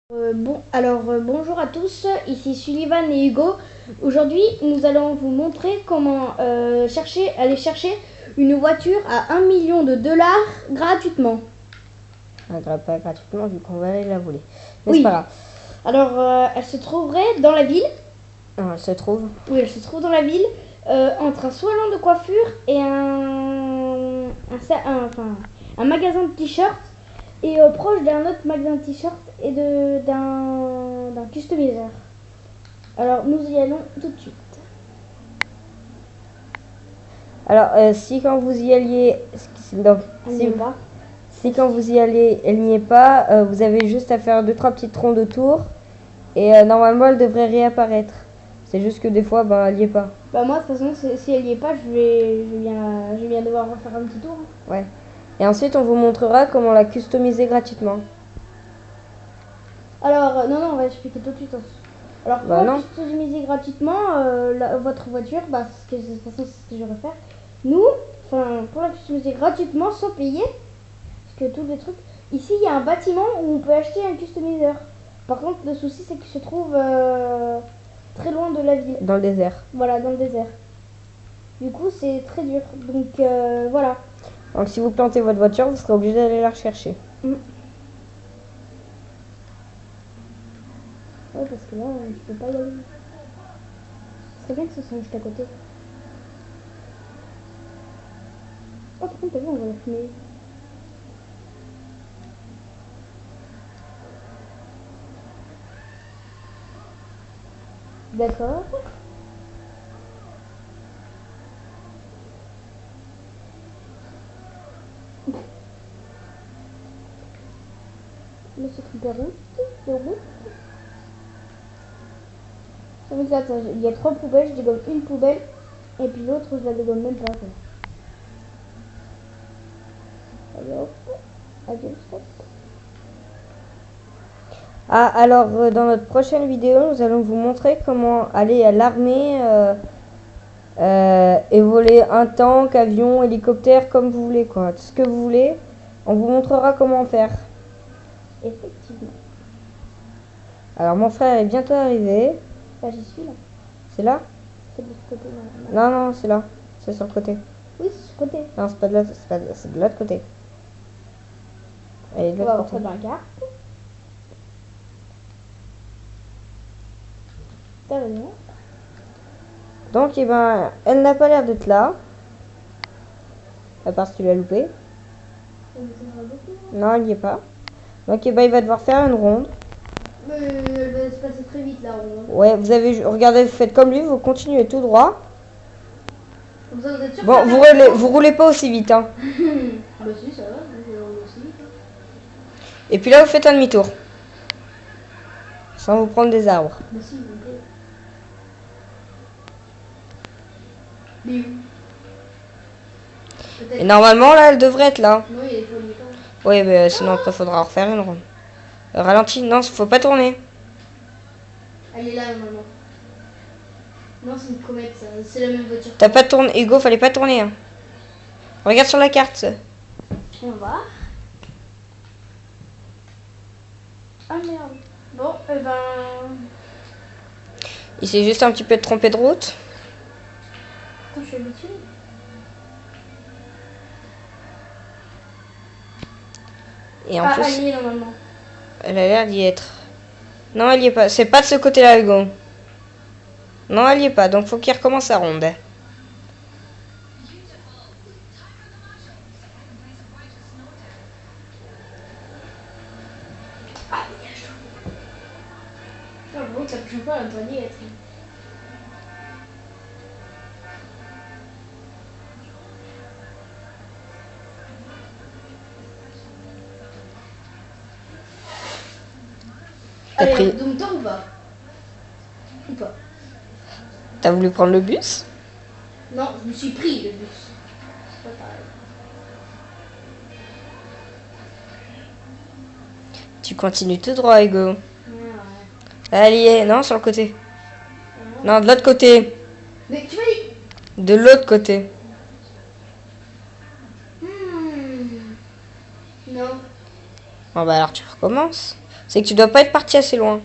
Bonjour à tous, ici Sullivan et Hugo. Aujourd'hui, nous allons vous montrer comment aller chercher une voiture à 1 million de dollars gratuitement. Pas gratuitement vu qu'on va aller la voler. Mais Oui. c'est pas grave. Alors, elle se trouverait dans la ville. Non, elle se trouve. Oui, elle se trouve dans la ville, entre un salon de coiffure et un magasin de t-shirts. Et proche d'un autre magasin de t-shirts et d'un customiseur. Alors nous y allons tout de suite. Alors, si quand vous y alliez, si quand vous y allez, elle n'y est pas, vous avez juste à faire 2-3 petites rondes autour et normalement elle devrait réapparaître. C'est juste que des fois, elle n'y est pas. Bah moi de toute façon, si elle n'y est pas, je viens devoir refaire un petit tour. Ouais. Et ensuite, on vous montrera comment la customiser gratuitement. Alors non, on va expliquer tout de suite. Alors pour la customiser gratuitement votre voiture, de toute façon c'est ce que je vais faire. Pour la customiser gratuitement sans payer, parce que tous les trucs. Ici il y a un bâtiment où on peut acheter un customiseur. Par contre le souci c'est qu'il se trouve très loin de la ville. Dans le désert. Voilà, dans le désert. Du coup c'est très dur. Donc voilà. Donc si vous plantez votre voiture, vous serez obligé d'aller la rechercher. Ouais, parce que là, je peux pas y aller. C'est bien que ce soit juste à côté. Oh, par contre, t'as vu, on va la fumer. D'accord. Là, c'est trompé de route. Ça veut dire, attends, il y a 3 poubelles, je dégomme une poubelle, et puis l'autre, je la dégomme même pas. Quoi. Allez hop, adieu, stop. Ah, alors dans notre prochaine vidéo, nous allons vous montrer comment aller à l'armée et voler un tank, avion, hélicoptère, comme vous voulez, quoi. Tout ce que vous voulez, on vous montrera comment faire. Effectivement. Alors mon frère est bientôt arrivé. Bah, j'y suis là. C'est là? C'est de l'autre côté. Non, c'est là. C'est sur le côté. Oui, c'est sur le côté. Non, c'est pas de l'autre, c'est de l'autre côté. Allez, de l'autre côté. On va rentrer dans la gare. T'as raison. Donc, elle n'a pas l'air d'être là. À part si tu l'as loupé. Non, elle n'y est pas. Donc, il va devoir faire une ronde. Mais elle va se passer très vite la ronde. Ouais, regardez, vous faites comme lui, vous continuez tout droit. Comme ça, vous êtes sûr bon, vous roulez pas aussi vite, hein. Bah si, ça va, je roule aussi vite. Et puis là, vous faites un demi-tour. Sans vous prendre des arbres. Bah si, vous plaît. Mais et normalement, là, elle devrait être là. Oui, il faut du temps. Oui, mais sinon, après, faudra refaire une ronde. Ralenti, non, faut pas tourner. Elle est là, maman. Non, c'est une comète, ça. C'est la même voiture. T'as pas tourné, Hugo, fallait pas tourner. Hein. Regarde sur la carte. On va voir. Ah merde. Bon, Il s'est juste un petit peu trompé de route. Attends, je suis habituée. Et en plus, elle y est normalement. Elle a l'air d'y être. Non, elle y est pas. C'est pas de ce côté-là, Hugo. Non, elle y est pas. Donc, faut qu'il recommence sa ronde. Ah, bien chaud. J'avoue que la prochaine fois, elle doit y être. Allez, Doom-Tour ou pas? Ou pas? T'as voulu prendre le bus? Non, je me suis pris le bus. C'est pas pareil. Tu continues tout droit, Hugo. Ouais. Elle y est. Non, sur le côté. Non, de l'autre côté. Mais tu m'as dit. De l'autre côté. Non. Bon, bah alors tu recommences. C'est que tu dois pas être parti assez loin.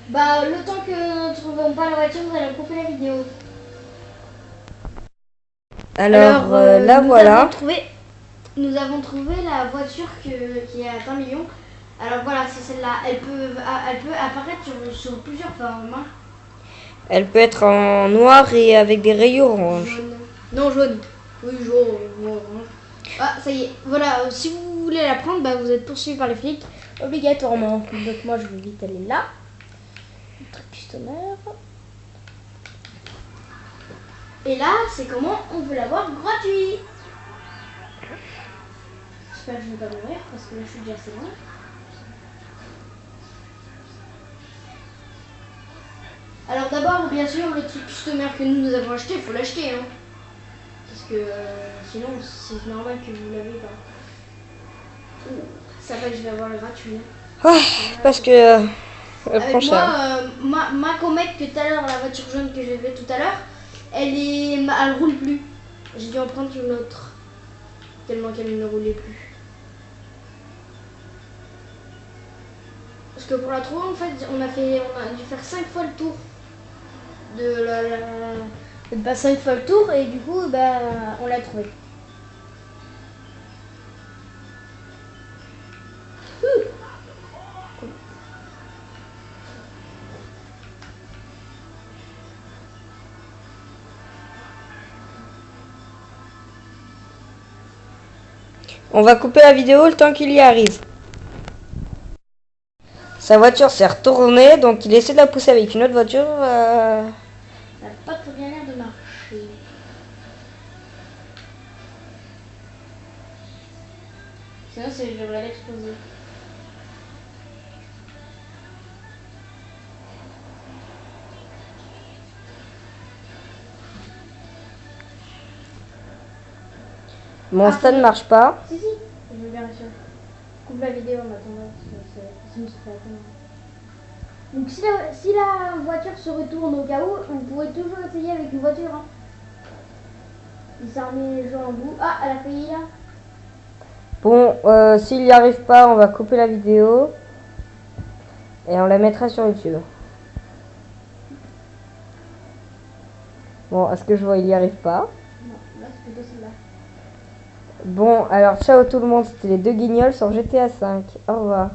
Bah, le temps que nous ne trouvons pas la voiture, vous allez couper la vidéo. Alors, là, voilà. Nous avons trouvé la voiture qui est à 1 million. Alors voilà, c'est celle-là. Elle peut apparaître sur plusieurs formes. Hein. Elle peut être en noir et avec des rayons orange. Jaune. Non, jaune. Oui, jaune. Orange. Ah, ça y est. Voilà, si vous voulez la prendre, bah, vous êtes poursuivi par les flics. Obligatoirement. Donc moi, je vais vite aller là. Notre customer. Et là, c'est comment on veut l'avoir gratuit. J'espère que je ne vais pas mourir parce que là, je suis déjà assez loin. Alors d'abord, bien sûr, le truc customer que nous avons acheté, il faut l'acheter. Hein. Parce que sinon, c'est normal que vous l'avez pas. Ça va que je vais avoir le gratuit. Ouais, parce que... Avec moi, ma comète que tout à l'heure, la voiture jaune que j'ai vue tout à l'heure, elle roule plus. J'ai dû en prendre une autre. Tellement qu'elle ne roulait plus. Parce que pour la trouver, en fait, on a dû faire 5 fois le tour. Pas 5 fois le tour et du coup, bah, on l'a trouvé. On va couper la vidéo le temps qu'il y arrive. Sa voiture s'est retournée, donc il essaie de la pousser avec une autre voiture. Ça n'a pas très bien l'air de marcher. Sinon, je vais l'exploser. Mon stand ne marche pas. Si, je veux bien sûr. Coupe la vidéo en attendant. Sinon, ça fait attendre. Donc si la voiture se retourne au cas où, vous pourrez toujours essayer avec une voiture. Hein. Il s'en remet les gens en bout. Ah, elle a failli là. Bon, s'il n'y arrive pas, on va couper la vidéo. Et on la mettra sur YouTube. Bon, à ce que je vois, il n'y arrive pas. Non, là c'est plutôt celle-là. Bon, alors ciao tout le monde, c'était les deux guignols sur GTA 5. Au revoir.